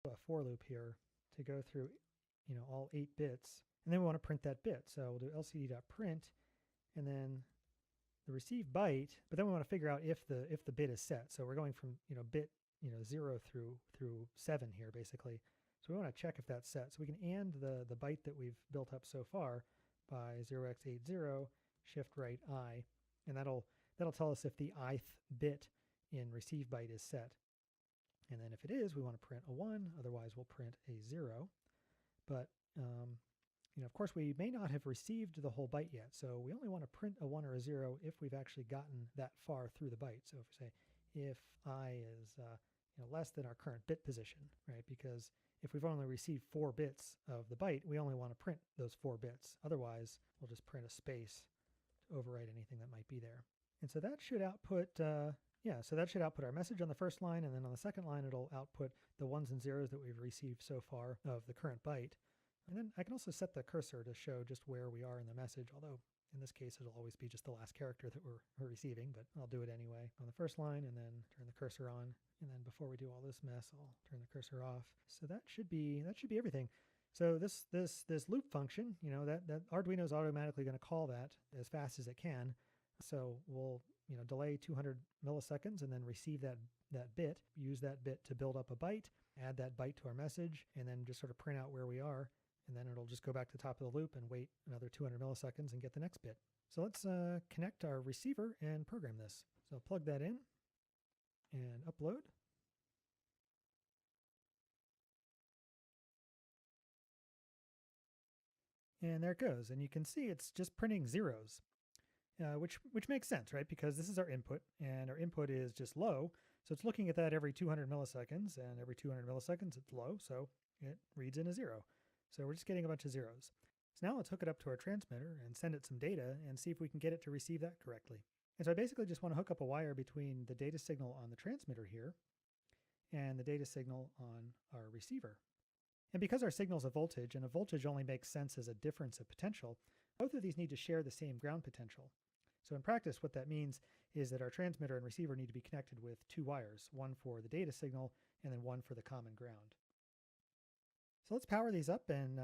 a for loop here to go through, all 8 bits, and then we want to print that bit. So we'll do lcd.print, and then the receive byte, but then we want to figure out if the bit is set. So we're going from bit 0 through 7 here basically. So we want to check if that's set. So we can AND the byte that we've built up so far by 0x80 shift right I, and that'll tell us if the ith bit in receive byte is set. And then if it is, we want to print a 1, otherwise we'll print a 0. But of course, we may not have received the whole byte yet, so we only want to print a 1 or a 0 if we've actually gotten that far through the byte. So if we say if I is less than our current bit position, right? Because if we've only received 4 bits of the byte, we only want to print those 4 bits. Otherwise, we'll just print a space to overwrite anything that might be there. And so that should output, so that should output our message on the first line, and then on the second line, it'll output the 1s and 0s that we've received so far of the current byte. And then I can also set the cursor to show just where we are in the message, although in this case it'll always be just the last character that we're receiving, but I'll do it anyway on the first line and then turn the cursor on. And then before we do all this mess, I'll turn the cursor off. So that should be everything. So this loop function, that Arduino is automatically going to call that as fast as it can. So we'll delay 200 milliseconds and then receive that bit, use that bit to build up a byte, add that byte to our message, and then just sort of print out where we are. And then it'll just go back to the top of the loop and wait another 200 milliseconds and get the next bit. So let's connect our receiver and program this. So plug that in and upload. And there it goes. And you can see it's just printing zeros, which makes sense, right? Because this is our input, and our input is just low. So it's looking at that every 200 milliseconds, and every 200 milliseconds it's low, so it reads in a 0. So we're just getting a bunch of zeros. So now let's hook it up to our transmitter and send it some data and see if we can get it to receive that correctly. And so I basically just want to hook up a wire between the data signal on the transmitter here and the data signal on our receiver. And because our signal is a voltage, and a voltage only makes sense as a difference of potential, both of these need to share the same ground potential. So in practice, what that means is that our transmitter and receiver need to be connected with 2 wires, one for the data signal and then one for the common ground. So let's power these up and